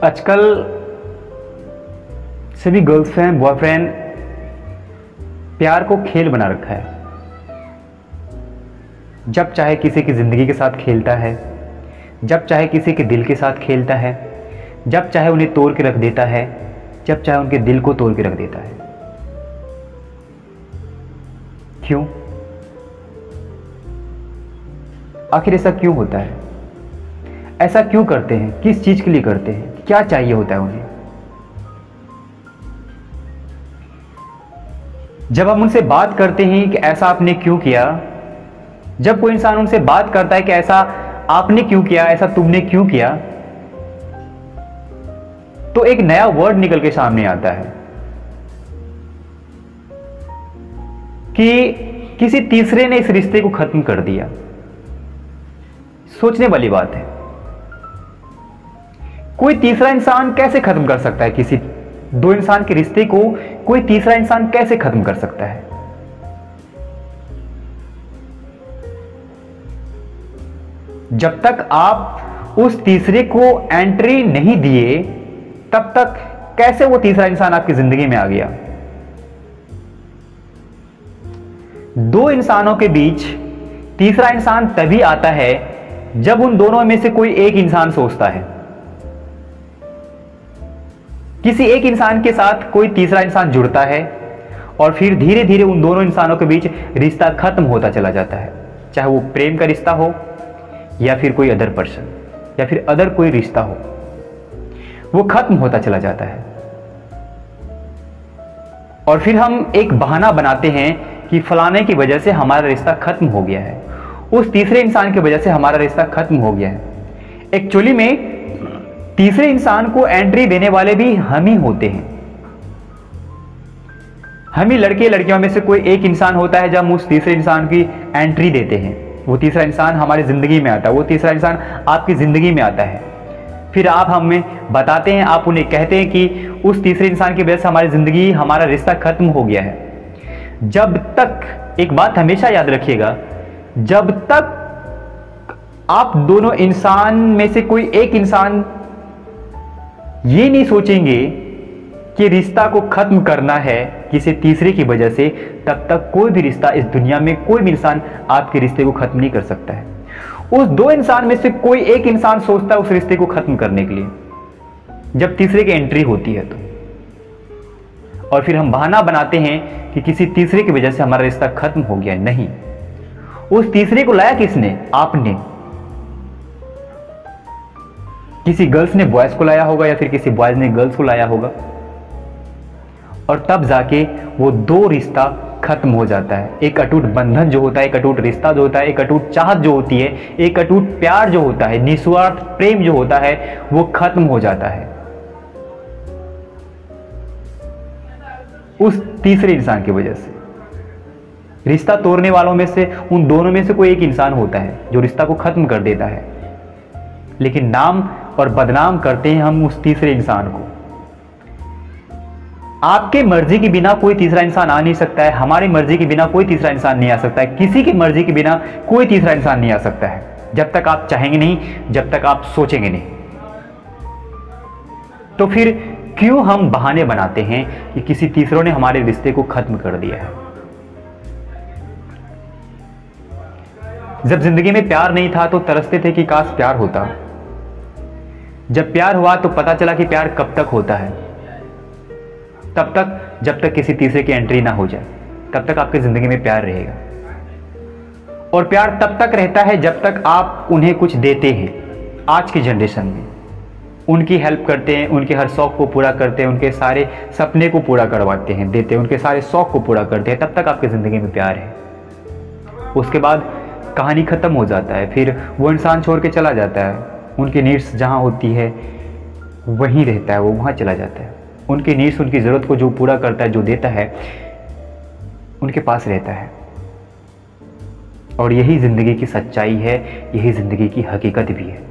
आजकल सभी girlfriend boyfriend प्यार को खेल बना रखा है। जब चाहे किसी की ज़िंदगी के साथ खेलता है, जब चाहे किसी के दिल के साथ खेलता है, जब चाहे उन्हें तोड़ के रख देता है, जब चाहे उनके दिल को तोड़ के रख देता है। क्यों? आखिर ऐसा क्यों होता है? ऐसा क्यों करते हैं? किस चीज़ के लिए करते हैं? क्या चाहिए होता है उन्हें? जब हम उनसे बात करते हैं कि ऐसा आपने क्यों किया, जब कोई इंसान उनसे बात करता है कि ऐसा आपने क्यों किया, ऐसा तुमने क्यों किया, तो एक नया वर्ड निकल के सामने आता है कि किसी तीसरे ने इस रिश्ते को खत्म कर दिया। सोचने वाली बात है, कोई तीसरा इंसान कैसे खत्म कर सकता है? किसी दो इंसान के रिश्ते को कोई तीसरा इंसान कैसे खत्म कर सकता है? जब तक आप उस तीसरे को एंट्री नहीं दिए, तब तक कैसे वो तीसरा इंसान आपकी जिंदगी में आ गया? दो इंसानों के बीच तीसरा इंसान तभी आता है जब उन दोनों में से कोई एक इंसान सोचता है। किसी एक इंसान के साथ कोई तीसरा इंसान जुड़ता है और फिर धीरे धीरे उन दोनों इंसानों के बीच रिश्ता खत्म होता चला जाता है। चाहे वो प्रेम का रिश्ता हो या फिर कोई अदर पर्सन या फिर अदर कोई रिश्ता हो, वो खत्म होता चला जाता है। और फिर हम एक बहाना बनाते हैं कि फलाने की वजह से हमारा रिश्ता खत्म हो गया है, उस तीसरे इंसान की वजह से हमारा रिश्ता खत्म हो गया है। एक्चुअली में तीसरे इंसान को एंट्री देने वाले भी हम ही होते हैं। हम ही लड़के लड़कियों में से कोई एक इंसान होता है जब हम उस तीसरे इंसान की एंट्री देते हैं। वो तीसरा इंसान हमारी जिंदगी में आता है, वो तीसरा इंसान आपकी जिंदगी में आता है। फिर आप हमें बताते हैं, आप उन्हें कहते हैं कि उस तीसरे इंसान की वजह से हमारी जिंदगी, हमारा रिश्ता खत्म हो गया है। जब तक, एक बात हमेशा याद रखिएगा, जब तक आप दोनों इंसान में से कोई एक इंसान ये नहीं सोचेंगे कि रिश्ता को खत्म करना है किसी तीसरे की वजह से, तब तक कोई भी रिश्ता इस दुनिया में, कोई भी इंसान आपके रिश्ते को खत्म नहीं कर सकता है। उस दो इंसान में से कोई एक इंसान सोचता है उस रिश्ते को खत्म करने के लिए, जब तीसरे की एंट्री होती है तो। और फिर हम बहाना बनाते हैं कि किसी तीसरे की वजह से हमारा रिश्ता खत्म हो गया। नहीं, उस तीसरे को लाया किसने? आपने। किसी गर्ल्स ने बॉयज को लाया होगा या फिर किसी बॉयज ने गर्ल्स को लाया होगा, और तब जाके वो दो रिश्ता खत्म हो जाता है। एक अटूट बंधन जो होता है, एक अटूट रिश्ता जो होता है, एक अटूट चाहत जो होती है, एक अटूट प्यार जो होता है, निस्वार्थ प्रेम जो होता है, वो खत्म हो जाता है उस तीसरे इंसान की वजह से। रिश्ता तोड़ने वालों में से, उन दोनों में से कोई एक इंसान होता है जो रिश्ता को खत्म कर देता है, लेकिन नाम और बदनाम करते हैं हम उस तीसरे इंसान को। आपके मर्जी के बिना कोई तीसरा इंसान आ नहीं सकता है, हमारी मर्जी के बिना कोई तीसरा इंसान नहीं आ सकता है, किसी की मर्जी के बिना कोई तीसरा इंसान नहीं आ सकता है, जब तक आप चाहेंगे नहीं, जब तक आप सोचेंगे नहीं। तो फिर क्यों हम बहाने बनाते हैं कि किसी तीसरों ने हमारे रिश्ते को खत्म कर दिया है? जब जिंदगी में प्यार नहीं था तो तरसते थे कि काश प्यार होता। जब प्यार हुआ तो पता चला कि प्यार कब तक होता है। तब तक, जब तक किसी तीसरे की एंट्री ना हो जाए, तब तक आपकी जिंदगी में प्यार रहेगा। और प्यार तब तक रहता है जब तक आप उन्हें कुछ देते हैं। आज की जनरेशन में उनकी हेल्प करते हैं, उनके हर शौक को पूरा करते हैं, उनके सारे सपने को पूरा करवाते हैं, देते हैं, उनके सारे शौक को पूरा करते हैं, तब तक आपकी जिंदगी में प्यार है। उसके बाद कहानी खत्म हो जाता है, फिर वो इंसान छोड़ के चला जाता है। उनकी नीड्स जहाँ होती है वहीं रहता है, वो वहाँ चला जाता है। उनकी नीड्स, उनकी ज़रूरत को जो पूरा करता है, जो देता है, उनके पास रहता है। और यही ज़िंदगी की सच्चाई है, यही ज़िंदगी की हकीकत भी है।